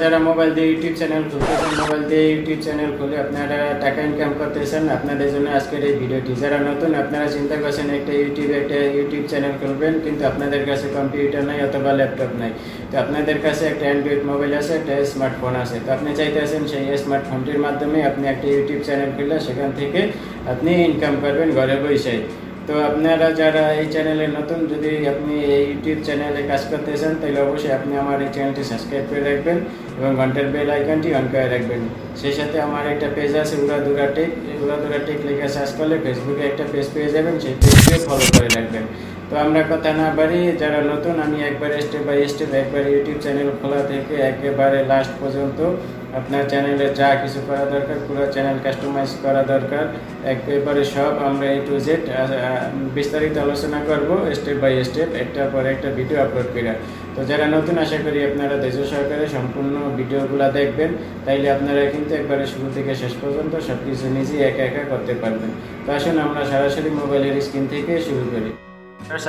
যারা মোবাইল দিয়ে YouTube channel খুলতেছেন, mobile দিয়ে ইউটিউব চ্যানেল খুলে আপনারা টাকা ইনকাম করতেছেন, আপনাদের জন্য আজকের এই ভিডিওটি। যারা নতুন আপনারা চিন্তা করছেন একটা ইউটিউব চ্যানেল খুলবেন, কিন্তু আপনাদের কাছে কম্পিউটার নাই অথবা ল্যাপটপ নাই, তো আপনাদের কাছে একটা অ্যান্ড্রয়েড মোবাইল আছে, একটা স্মার্টফোন আছে, তো আপনি চাইতেছেন সেই স্মার্টফোনটির মাধ্যমে আপনি একটা ইউটিউব চ্যানেল খুলে সেখান থেকে আপনি ইনকাম করবেন ঘরে বসে। তো আপনারা যারা এই চ্যানেলে নতুন, যদি আপনি এই ইউটিউব চ্যানেলে কাজ করতে চান তাহলে অবশ্যই আপনি আমার এই চ্যানেলটি সাবস্ক্রাইব করে রাখবেন এবং ঘন্টার বেল আইকনটি অন করে রাখবেন। সেই সাথে আমার একটা পেজ আছে উড়া ধুরা টেক, উড়া ধুরা টেক লিখে সার্চ করলে ফেসবুকে একটা পেজ পেয়ে যাবেন, সেই পেজটিও ফলো করে রাখবেন। তো আমরা কথা না বাড়ি, যারা নতুন আমি একবারে স্টেপ বাই স্টেপ একবারে ইউটিউব চ্যানেল খোলা থেকে একেবারে লাস্ট পর্যন্ত আপনার চ্যানেলে যা কিছু করা দরকার, পুরো চ্যানেল কাস্টমাইজ করা দরকার, একেবারে সব আমরা A to Z বিস্তারিত আলোচনা করব স্টেপ বাই স্টেপ, একটার পর একটা ভিডিও আপলোড করা। তো যারা নতুন, আশা করি আপনারা ধৈর্য সহকারে সম্পূর্ণ ভিডিওগুলো দেখবেন, তাইলে আপনারা কিন্তু একবারে শুরু থেকে শেষ পর্যন্ত সব কিছু নিজেই একা একা করতে পারবেন। তো আসুন আমরা সরাসরি মোবাইলের স্ক্রিন থেকে শুরু করি।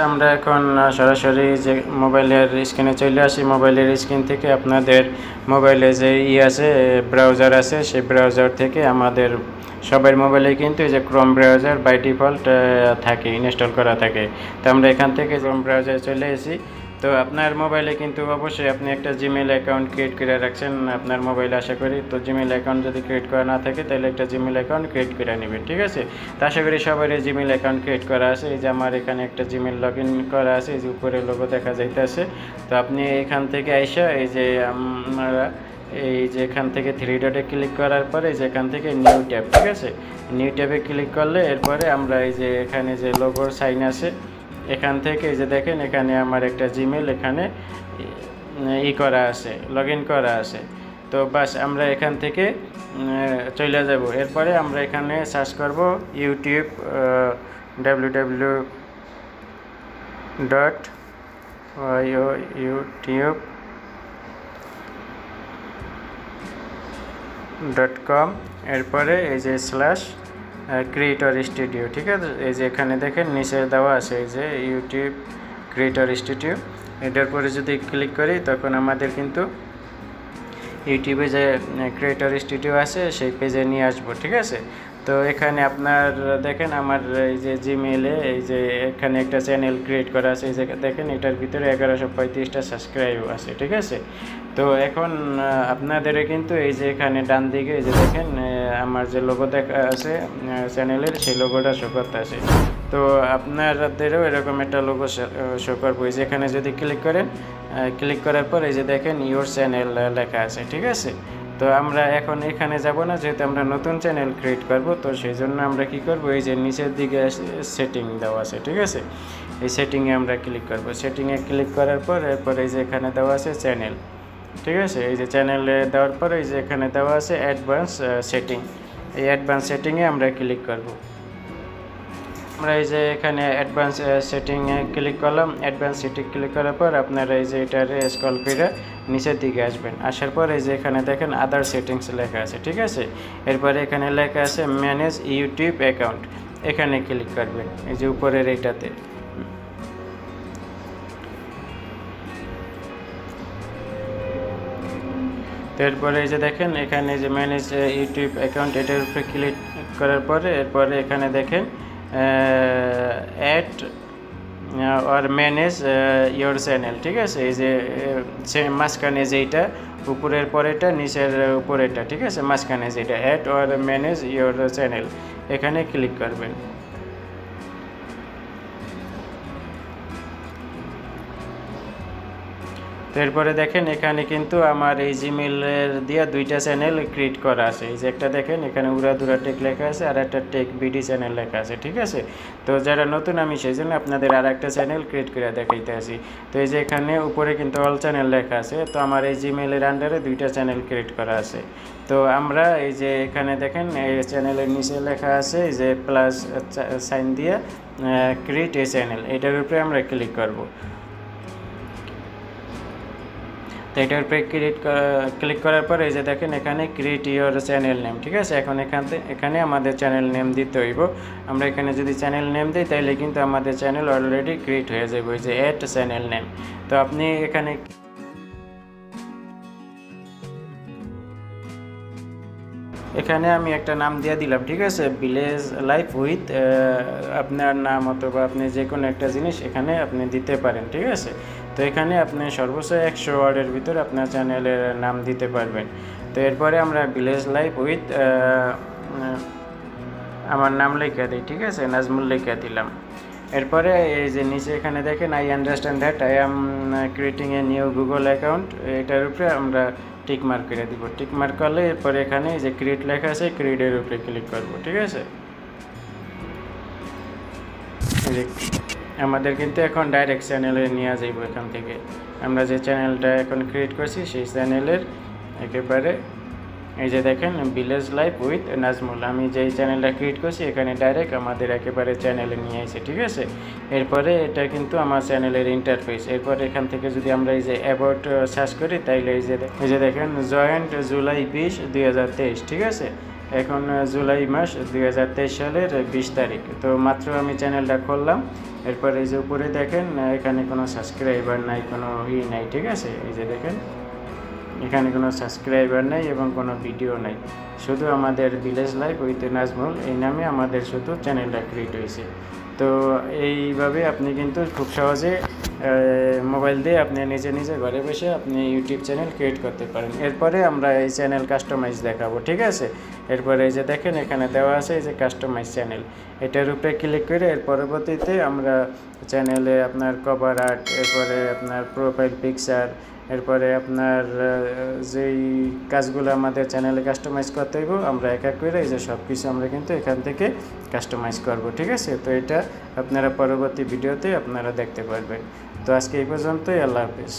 আমরা এখন সরাসরি যে মোবাইলের স্ক্রিনে চলে আসি। মোবাইলের স্ক্রিন থেকে আপনাদের মোবাইলে যে আছে ব্রাউজার আছে, সেই ব্রাউজার থেকে আমাদের সবার মোবাইলে কিন্তু এই যে ক্রোম ব্রাউজার বাই ডিফল্ট থাকে, ইনস্টল করা থাকে। তো আমরা এখান থেকে ক্রোম ব্রাউজারে চলে এসেছি। তো আপনার মোবাইলে কিন্তু অবশ্যই আপনি একটা জিমেল অ্যাকাউন্ট ক্রিয়েট করে রাখছেন আপনার মোবাইলে, আশা করি। তো জিমেল অ্যাকাউন্ট যদি ক্রিয়েট করা না থাকে তাহলে একটা জিমেল অ্যাকাউন্ট ক্রিয়েট করে নেবেন, ঠিক আছে। তো আশা করি সবারই জিমেল অ্যাকাউন্ট ক্রিয়েট করা আছে। এই যে আমার এখানে একটা জিমেল লগ ইন করা আছে, এই যে উপরে লোগো দেখা যাইতেছে। তো আপনি এখান থেকে আইসা এই যে আমরা এই যে এখান থেকে থ্রি ডটে ক্লিক করার পরে এই যে এখান থেকে নিউ ট্যাব, ঠিক আছে, নিউ ট্যাবে ক্লিক করলে এরপরে আমরা এই যে এখানে যে লোগোর সাইন আছে এখান থেকে এই যে দেখেন এখানে আমার একটা জিমেল এখানে করা আছে, লগ ইন করা আছে। তো বাস আমরা এখান থেকে চলে যাব। এরপরে আমরা এখানে সার্চ করব ইউটিউব www.youtube.com, এরপরে এই যে /ক্রিয়েটর স্টুডিও, ঠিক আছে। এই যে এখানে দেখেন নিচে দেওয়া আছে এই যে ইউটিউব ক্রিয়েটর স্টুডিও। এটার পরে যদি ক্লিক করি তখন আমাদের কিন্তু ইউটিউবে যে ক্রিয়েটর স্টুডিও আছে সেই পেজে নিয়ে আসবো, ঠিক আছে। তো এখানে আপনার দেখেন আমার এই যে জিমেলে এই যে এখানে একটা চ্যানেল ক্রিয়েট করা আছে, এই যে দেখেন এটার ভিতরে 1135টা সাবস্ক্রাইব আছে, ঠিক আছে। তো এখন আপনাদের কিন্তু এই যে এখানে ডান দিকে এই যে দেখেন আমার যে লোগো দেখা আছে চ্যানেলের, সেই লোগোটা শো করতে আছে। তো আপনাদেরও এরকম একটা লোগো শো করবো। এই যে এখানে যদি ক্লিক করেন, ক্লিক করার পর এই যে দেখেন ইউর চ্যানেল লেখা আছে, ঠিক আছে। তো আমরা এখন এখানে যাব না, যেহেতু আমরা নতুন চ্যানেল ক্রিয়েট করব। তো সেই জন্য আমরা কি করব, এই যে নিচের দিকে সেটিং দেওয়া আছে, ঠিক আছে, এই সেটিংয়ে আমরা ক্লিক করব। সেটিংয়ে ক্লিক করার পর এরপর এই যে এখানে দেওয়া আছে চ্যানেল, ঠিক আছে। এই যে চ্যানেলে দেওয়ার পর এই যে এখানে দেওয়া আছে অ্যাডভান্স সেটিং, এই অ্যাডভান্স সেটিংয়ে আমরা ক্লিক করব। আমরা এই যে এখানে অ্যাডভান্স সেটিংয়ে ক্লিক করলাম। অ্যাডভান্স সেটিং ক্লিক করার পর আপনারা এই যে এটারে স্ক্রল করে নিচের দিকে আসবেন। আসার পর এই যে এখানে দেখেন আদার সেটিংস লেখা আছে, ঠিক আছে। এরপরে এখানে লেখা আছে ম্যানেজ ইউটিউব অ্যাকাউন্ট, এখানে ক্লিক করবেন এই যে উপরের এইটাতে। এরপরে এই যে দেখেন এখানে যে ম্যানেজ ইউটিউব অ্যাকাউন্ট, এটার উপরে ক্লিক করার পরে এরপরে এখানে দেখেন add or manage your channel, ঠিক আছে। এই যে মাঝখানে যেইটা উপরের পরেটা, নিচের উপরেটা, ঠিক আছে, মাঝখানে যেটা add or manage your channel, এখানে ক্লিক করবেন। তো এরপরে দেখেন এখানে কিন্তু আমার এই জিমেলের দিয়ে দুইটা চ্যানেল ক্রিয়েট করা আছে। এই যে একটা দেখেন এখানে উড়া ধুরা টেক লেখা আছে আর একটা টেক বিডি চ্যানেল লেখা আছে, ঠিক আছে। তো যারা নতুন আমি সেই জন্য আপনাদের আর একটা চ্যানেল ক্রিয়েট করে দেখাইতে আসি। তো এই যে এখানে উপরে কিন্তু অল চ্যানেল লেখা আছে। তো আমার এই জিমেলের আন্ডারে দুইটা চ্যানেল ক্রিয়েট করা আছে। তো আমরা এই যে এখানে দেখেন এই চ্যানেলের নিচে লেখা আছে এই যে প্লাস সাইন দিয়ে ক্রিয়েট এ চ্যানেল, এটার উপরে আমরা ক্লিক করব। তো এটার উপরে ক্লিক করার পর এই যে দেখেন এখানে ক্রিয়েট ইওর চ্যানেল নেম, ঠিক আছে। এখন এখানে আমাদের চ্যানেল নেম দিতে হইব। আমরা এখানে যদি চ্যানেল নেম দিই তাহলে কিন্তু আমাদের চ্যানেল অলরেডি ক্রিয়েট হয়ে যাবে, ওই যে অ্যাড চ্যানেল নেম। তো আপনি এখানে এখানে আমি একটা নাম দিয়ে দিলাম, ঠিক আছে, ভিলেজ লাইফ উইথ আপনার নাম অথবা আপনি যে কোনো একটা জিনিস এখানে আপনি দিতে পারেন, ঠিক আছে। তো এখানে আপনি সর্বোচ্চ 100 ওয়ার্ডের ভিতরে আপনার চ্যানেলের নাম দিতে পারবেন। তো এরপরে আমরা ভিলেজ লাইফ উইথ আমার নাম লিখে দিই, ঠিক আছে, নাজমুল লিখে দিলাম। এরপরে এই যে নিচে এখানে দেখেন I understand that I am creating a new Google account, এটার উপরে আমরা টিক মার্ক করে দিব। টিক মার্ক করলে এরপরে এখানে যে ক্রিয়েট লেখা আছে ক্রিয়েটের উপরে ক্লিক করব, ঠিক আছে। আমাদের কিন্তু এখন ডাইরেক্ট চ্যানেলে নিয়ে যাইব। এখান থেকে আমরা যে চ্যানেলটা এখন ক্রিয়েট করছি সেই চ্যানেলের একেবারে এই যে দেখেন ভিলেজ লাইফ উইথ নাজমুল, আমি যেই চ্যানেলটা ক্রিয়েট করছি এখানে ডাইরেক্ট আমাদের একেবারে চ্যানেলে নিয়ে আসে, ঠিক আছে। এরপরে এটা কিন্তু আমার চ্যানেলের ইন্টারফেস। এরপরে এখান থেকে যদি আমরা এই যে অ্যাবাউট সার্চ করি তাইলে এই যে দেখেন জয়েন্ট জুলাই 20, 2023, ঠিক আছে। এখন জুলাই মাস 2023 সালের 20 তারিখ। তো মাত্র আমি চ্যানেলটা খুললাম। এরপরে এই যে উপরে দেখেন এখানে কোনো সাবস্ক্রাইবার নাই, কোনো নাই, ঠিক আছে। এই যে দেখেন এখানে কোনো সাবস্ক্রাইবার নাই এবং কোনো ভিডিও নাই, শুধু আমাদের ভিলেজ লাইফ উইথ নাজমুল এই নামে আমাদের শুধু চ্যানেলটা ক্রিয়েট হয়েছে। তো এইভাবে আপনি কিন্তু খুব সহজে মোবাইল দিয়ে আপনি নিজে নিজে ঘরে বসে আপনি ইউটিউব চ্যানেল ক্রিয়েট করতে পারেন। এরপরে আমরা এই চ্যানেল কাস্টমাইজ দেখাবো, ঠিক আছে। এরপরে এই যে দেখেন এখানে দেওয়া আছে এই যে কাস্টমাইজ চ্যানেল, এটার উপরে ক্লিক করে এর পরবর্তীতে আমরা চ্যানেলে আপনার কভার আর্ট, এরপরে আপনার প্রোফাইল পিকচার, এরপরে আপনার যেই কাজগুলো আমাদের চ্যানেলে কাস্টমাইজ করতে হইব আমরা এক এক করে এই যে সব কিছু আমরা কিন্তু এখান থেকে কাস্টমাইজ করব, ঠিক আছে। তো এটা আপনারা পরবর্তী ভিডিওতে আপনারা দেখতে পারবেন। তো আজকে এই পর্যন্তই, আল্লাহ হাফেজ।